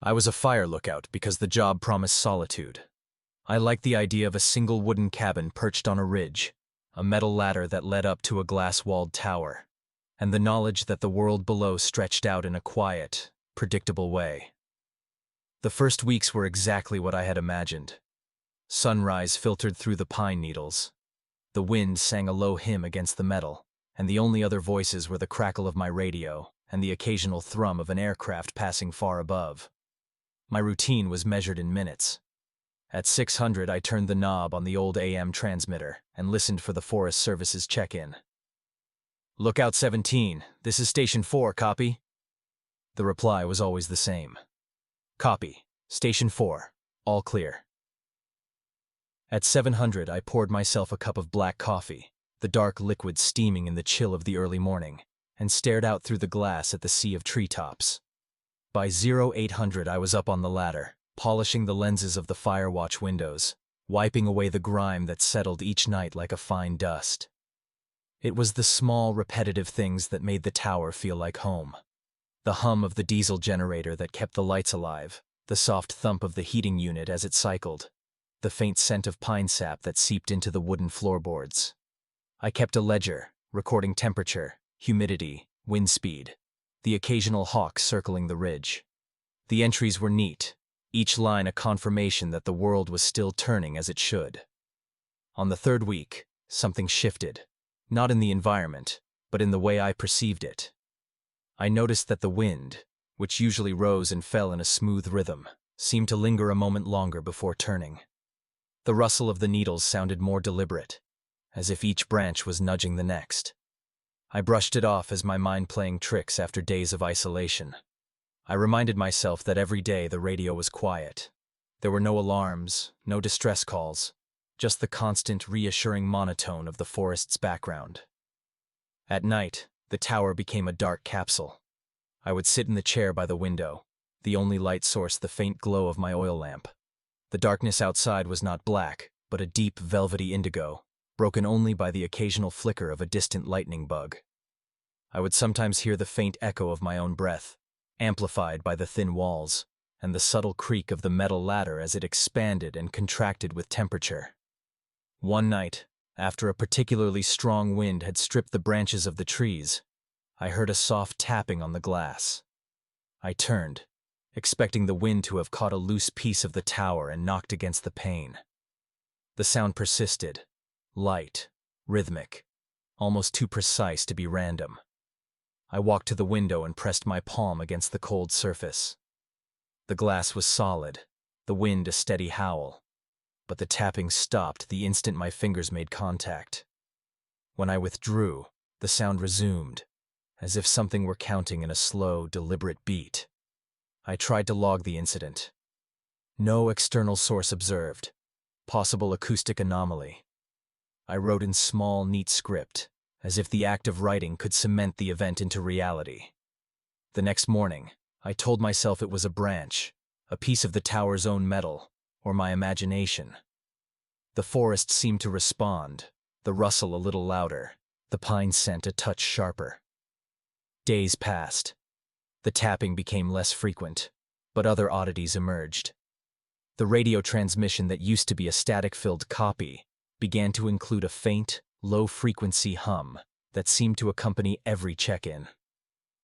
I was a fire lookout because the job promised solitude. I liked the idea of a single wooden cabin perched on a ridge, a metal ladder that led up to a glass-walled tower, and the knowledge that the world below stretched out in a quiet, predictable way. The first weeks were exactly what I had imagined. Sunrise filtered through the pine needles. The wind sang a low hymn against the metal, and the only other voices were the crackle of my radio and the occasional thrum of an aircraft passing far above. My routine was measured in minutes. At 600, I turned the knob on the old AM transmitter and listened for the Forest Service's check-in. "Lookout 17, this is Station 4, copy?" The reply was always the same. "Copy. Station 4. All clear." At 700, I poured myself a cup of black coffee, the dark liquid steaming in the chill of the early morning, and stared out through the glass at the sea of treetops. By 0800, I was up on the ladder, polishing the lenses of the Firewatch windows, wiping away the grime that settled each night like a fine dust. It was the small, repetitive things that made the tower feel like home. The hum of the diesel generator that kept the lights alive, the soft thump of the heating unit as it cycled, the faint scent of pine sap that seeped into the wooden floorboards. I kept a ledger, recording temperature, humidity, wind speed, the occasional hawk circling the ridge. The entries were neat, each line a confirmation that the world was still turning as it should. On the third week, something shifted, not in the environment, but in the way I perceived it. I noticed that the wind, which usually rose and fell in a smooth rhythm, seemed to linger a moment longer before turning. The rustle of the needles sounded more deliberate, as if each branch was nudging the next. I brushed it off as my mind playing tricks after days of isolation. I reminded myself that every day the radio was quiet. There were no alarms, no distress calls, just the constant, reassuring monotone of the forest's background. At night, the tower became a dark capsule. I would sit in the chair by the window, the only light source the faint glow of my oil lamp. The darkness outside was not black, but a deep, velvety indigo, broken only by the occasional flicker of a distant lightning bug. I would sometimes hear the faint echo of my own breath, amplified by the thin walls, and the subtle creak of the metal ladder as it expanded and contracted with temperature. One night, after a particularly strong wind had stripped the branches of the trees, I heard a soft tapping on the glass. I turned, expecting the wind to have caught a loose piece of the tower and knocked against the pane. The sound persisted, light, rhythmic, almost too precise to be random. I walked to the window and pressed my palm against the cold surface. The glass was solid, the wind a steady howl, but the tapping stopped the instant my fingers made contact. When I withdrew, the sound resumed, as if something were counting in a slow, deliberate beat. I tried to log the incident. No external source observed. Possible acoustic anomaly. I wrote in small, neat script, as if the act of writing could cement the event into reality. The next morning, I told myself it was a branch, a piece of the tower's own metal, or my imagination. The forest seemed to respond, the rustle a little louder, the pine scent a touch sharper. Days passed. The tapping became less frequent, but other oddities emerged. The radio transmission that used to be a static-filled copy began to include a faint, low-frequency hum that seemed to accompany every check-in.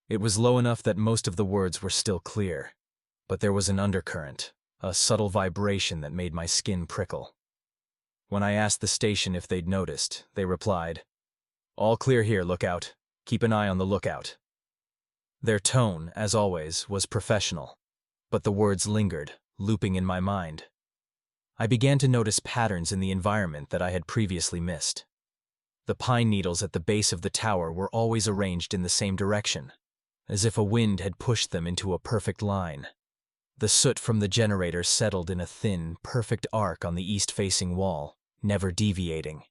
It was low enough that most of the words were still clear, but there was an undercurrent, a subtle vibration that made my skin prickle. When I asked the station if they'd noticed, they replied, "All clear here, lookout. Keep an eye on the lookout." Their tone, as always, was professional, but the words lingered, looping in my mind. I began to notice patterns in the environment that I had previously missed. The pine needles at the base of the tower were always arranged in the same direction, as if a wind had pushed them into a perfect line. The soot from the generator settled in a thin, perfect arc on the east-facing wall, never deviating.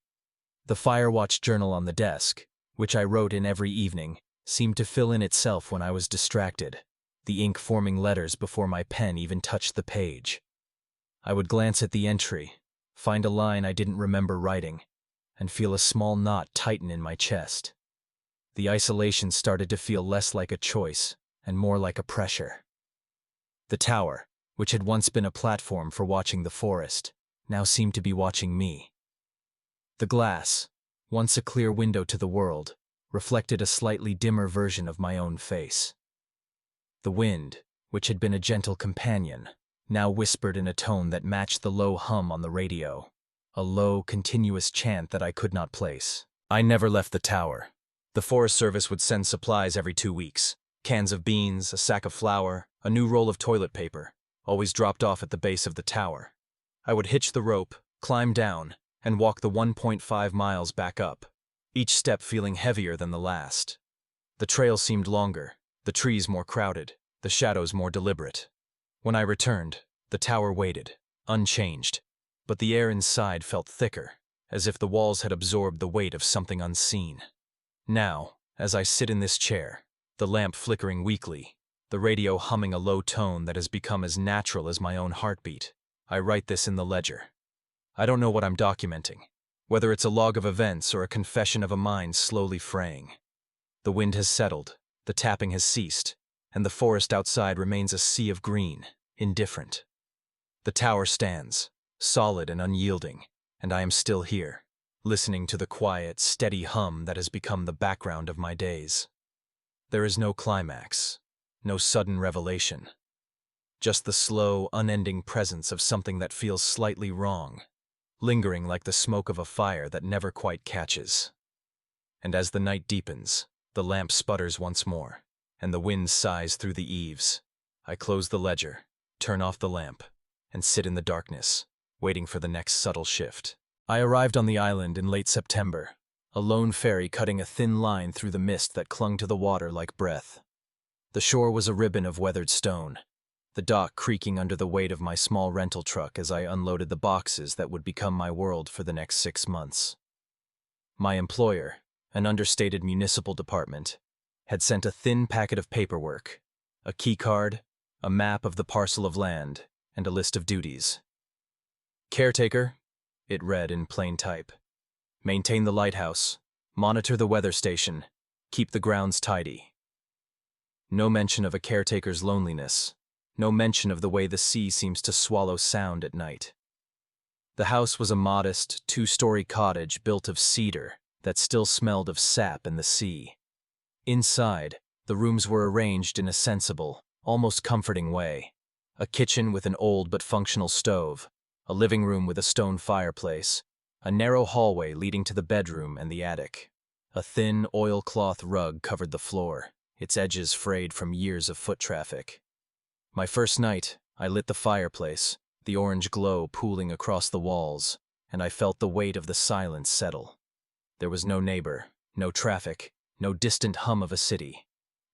The Firewatch journal on the desk, which I wrote in every evening, seemed to fill in itself when I was distracted, the ink forming letters before my pen even touched the page. I would glance at the entry, find a line I didn't remember writing, and feel a small knot tighten in my chest. The isolation started to feel less like a choice and more like a pressure. The tower, which had once been a platform for watching the forest, now seemed to be watching me. The glass, once a clear window to the world, reflected a slightly dimmer version of my own face. The wind, which had been a gentle companion, now whispered in a tone that matched the low hum on the radio, a low, continuous chant that I could not place. I never left the tower. The Forest Service would send supplies every 2 weeks. Cans of beans, a sack of flour, a new roll of toilet paper, always dropped off at the base of the tower. I would hitch the rope, climb down, and walk the 1.5 miles back up, each step feeling heavier than the last. The trail seemed longer, the trees more crowded, the shadows more deliberate. When I returned, the tower waited, unchanged, but the air inside felt thicker, as if the walls had absorbed the weight of something unseen. Now, as I sit in this chair, the lamp flickering weakly, the radio humming a low tone that has become as natural as my own heartbeat, I write this in the ledger. I don't know what I'm documenting, whether it's a log of events or a confession of a mind slowly fraying. The wind has settled, the tapping has ceased, and the forest outside remains a sea of green, indifferent. The tower stands, solid and unyielding, and I am still here, listening to the quiet, steady hum that has become the background of my days. There is no climax, no sudden revelation, just the slow, unending presence of something that feels slightly wrong, lingering like the smoke of a fire that never quite catches. And as the night deepens, the lamp sputters once more, and the wind sighs through the eaves. I close the ledger, turn off the lamp, and sit in the darkness, waiting for the next subtle shift. I arrived on the island in late September, a lone ferry cutting a thin line through the mist that clung to the water like breath. The shore was a ribbon of weathered stone, the dock creaking under the weight of my small rental truck as I unloaded the boxes that would become my world for the next 6 months. My employer, an understated municipal department, had sent a thin packet of paperwork, a key card, a map of the parcel of land, and a list of duties. Caretaker, it read in plain type. Maintain the lighthouse, monitor the weather station, keep the grounds tidy. No mention of a caretaker's loneliness, no mention of the way the sea seems to swallow sound at night. The house was a modest, 2-story cottage built of cedar that still smelled of sap and the sea. Inside, the rooms were arranged in a sensible, almost comforting way. A kitchen with an old but functional stove, a living room with a stone fireplace, a narrow hallway leading to the bedroom and the attic. A thin oilcloth rug covered the floor, its edges frayed from years of foot traffic. My first night, I lit the fireplace, the orange glow pooling across the walls, and I felt the weight of the silence settle. There was no neighbor, no traffic, no distant hum of a city,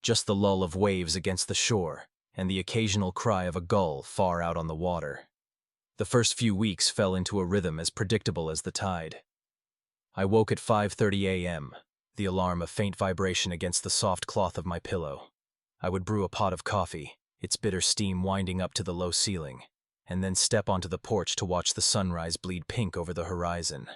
just the lull of waves against the shore and the occasional cry of a gull far out on the water. The first few weeks fell into a rhythm as predictable as the tide. I woke at 5:30 a.m., the alarm a faint vibration against the soft cloth of my pillow. I would brew a pot of coffee, its bitter steam winding up to the low ceiling, and then step onto the porch to watch the sunrise bleed pink over the horizon.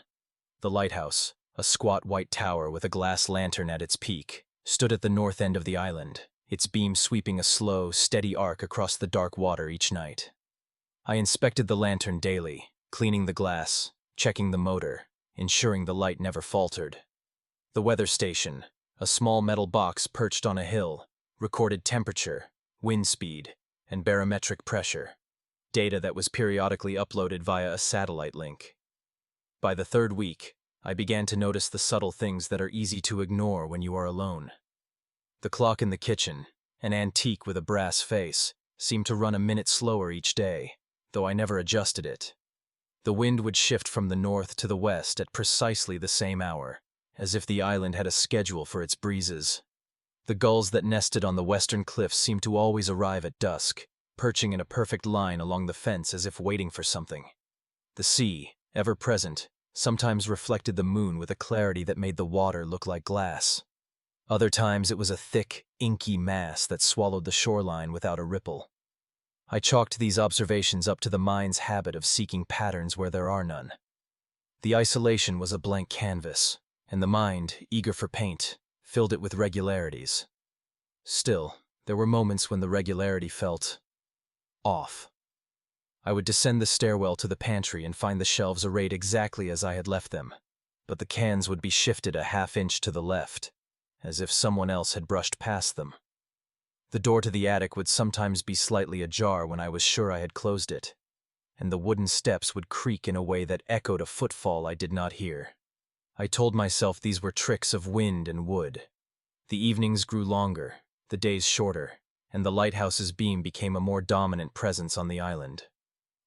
The lighthouse, a squat white tower with a glass lantern at its peak, stood at the north end of the island, its beam sweeping a slow, steady arc across the dark water each night. I inspected the lantern daily, cleaning the glass, checking the motor, ensuring the light never faltered. The weather station, a small metal box perched on a hill, recorded temperature, wind speed, and barometric pressure, data that was periodically uploaded via a satellite link. By the 3rd week, I began to notice the subtle things that are easy to ignore when you are alone. The clock in the kitchen, an antique with a brass face, seemed to run a minute slower each day, though I never adjusted it. The wind would shift from the north to the west at precisely the same hour, as if the island had a schedule for its breezes. The gulls that nested on the western cliffs seemed to always arrive at dusk, perching in a perfect line along the fence as if waiting for something. The sea, ever present, sometimes reflected the moon with a clarity that made the water look like glass. Other times it was a thick, inky mass that swallowed the shoreline without a ripple. I chalked these observations up to the mind's habit of seeking patterns where there are none. The isolation was a blank canvas, and the mind, eager for paint, filled it with regularities. Still, there were moments when the regularity felt off. I would descend the stairwell to the pantry and find the shelves arrayed exactly as I had left them, but the cans would be shifted a half-inch to the left, as if someone else had brushed past them. The door to the attic would sometimes be slightly ajar when I was sure I had closed it, and the wooden steps would creak in a way that echoed a footfall I did not hear. I told myself these were tricks of wind and wood. The evenings grew longer, the days shorter, and the lighthouse's beam became a more dominant presence on the island.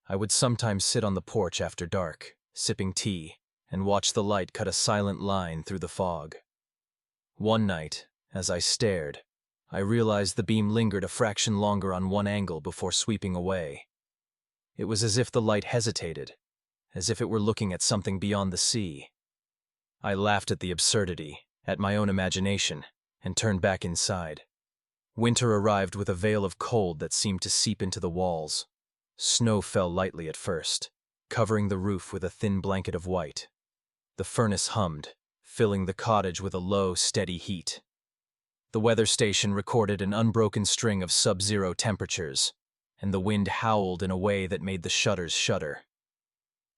I would sometimes sit on the porch after dark, sipping tea, and watch the light cut a silent line through the fog. One night, as I stared, I realized the beam lingered a fraction longer on one angle before sweeping away. It was as if the light hesitated, as if it were looking at something beyond the sea. I laughed at the absurdity, at my own imagination, and turned back inside. Winter arrived with a veil of cold that seemed to seep into the walls. Snow fell lightly at first, covering the roof with a thin blanket of white. The furnace hummed, filling the cottage with a low, steady heat. The weather station recorded an unbroken string of sub-zero temperatures, and the wind howled in a way that made the shutters shudder.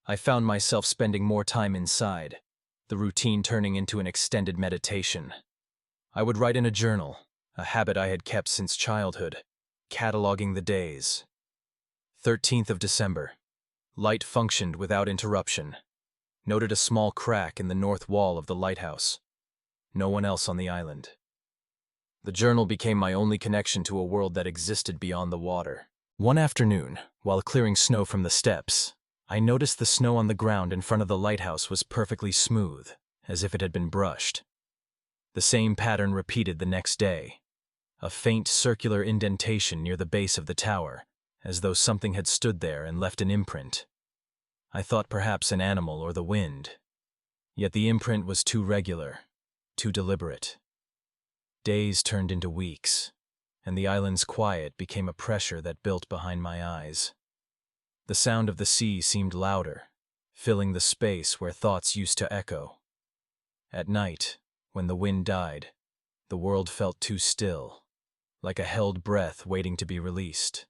I found myself spending more time inside, the routine turning into an extended meditation. I would write in a journal, a habit I had kept since childhood, cataloging the days. 13th of December. Light functioned without interruption. Noted a small crack in the north wall of the lighthouse. No one else on the island. The journal became my only connection to a world that existed beyond the water. One afternoon, while clearing snow from the steps, I noticed the snow on the ground in front of the lighthouse was perfectly smooth, as if it had been brushed. The same pattern repeated the next day. A faint circular indentation near the base of the tower, as though something had stood there and left an imprint. I thought perhaps an animal or the wind. Yet the imprint was too regular, too deliberate. Days turned into weeks, and the island's quiet became a pressure that built behind my eyes. The sound of the sea seemed louder, filling the space where thoughts used to echo. At night, when the wind died, the world felt too still, like a held breath waiting to be released.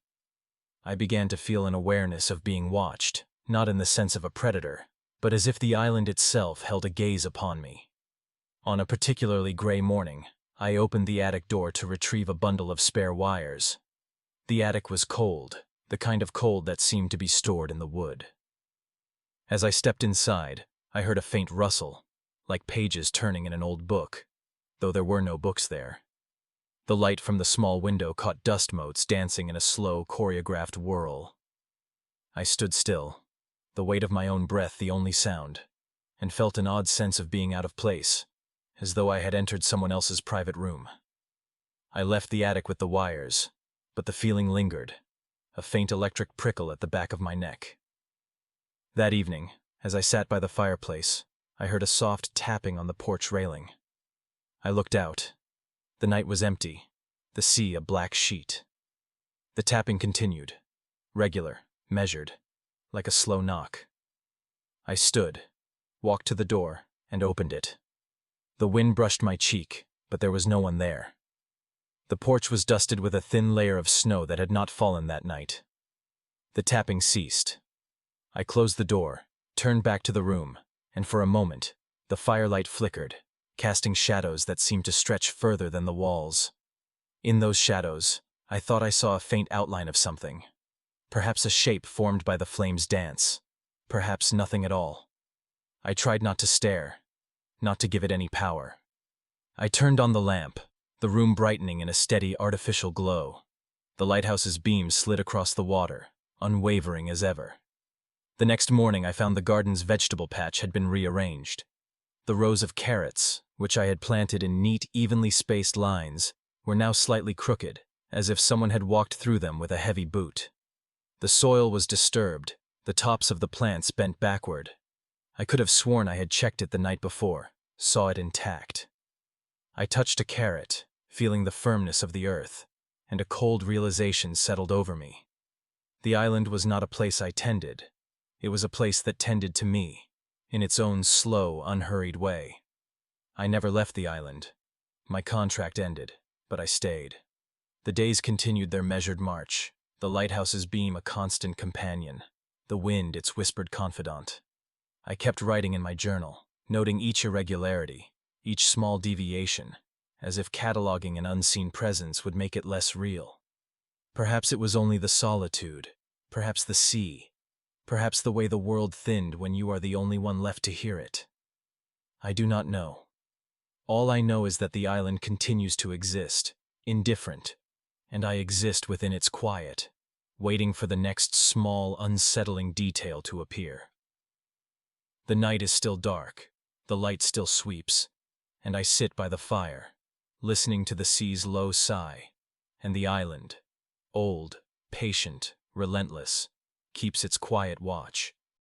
I began to feel an awareness of being watched, not in the sense of a predator, but as if the island itself held a gaze upon me. On a particularly gray morning, I opened the attic door to retrieve a bundle of spare wires. The attic was cold, the kind of cold that seemed to be stored in the wood. As I stepped inside, I heard a faint rustle, like pages turning in an old book, though there were no books there. The light from the small window caught dust motes dancing in a slow, choreographed whirl. I stood still, the weight of my own breath the only sound, and felt an odd sense of being out of place, as though I had entered someone else's private room. I left the attic with the wires, but the feeling lingered, a faint electric prickle at the back of my neck. That evening, as I sat by the fireplace, I heard a soft tapping on the porch railing. I looked out. The night was empty, the sea a black sheet. The tapping continued, regular, measured, like a slow knock. I stood, walked to the door, and opened it. The wind brushed my cheek, but there was no one there. The porch was dusted with a thin layer of snow that had not fallen that night. The tapping ceased. I closed the door, turned back to the room, and for a moment, the firelight flickered, casting shadows that seemed to stretch further than the walls. In those shadows, I thought I saw a faint outline of something. Perhaps a shape formed by the flame's dance. Perhaps nothing at all. I tried not to stare, not to give it any power. I turned on the lamp, the room brightening in a steady artificial glow. The lighthouse's beam slid across the water, unwavering as ever. The next morning I found the garden's vegetable patch had been rearranged. The rows of carrots, which I had planted in neat, evenly spaced lines, were now slightly crooked, as if someone had walked through them with a heavy boot. The soil was disturbed, the tops of the plants bent backward. I could have sworn I had checked it the night before, saw it intact. I touched a carrot, feeling the firmness of the earth, and a cold realization settled over me. The island was not a place I tended. It was a place that tended to me, in its own slow, unhurried way. I never left the island. My contract ended, but I stayed. The days continued their measured march, the lighthouse's beam a constant companion, the wind its whispered confidant. I kept writing in my journal, noting each irregularity, each small deviation, as if cataloging an unseen presence would make it less real. Perhaps it was only the solitude, perhaps the sea, perhaps the way the world thinned when you are the only one left to hear it. I do not know. All I know is that the island continues to exist, indifferent, and I exist within its quiet, waiting for the next small, unsettling detail to appear. The night is still dark, the light still sweeps, and I sit by the fire, listening to the sea's low sigh, and the island, old, patient, relentless, keeps its quiet watch.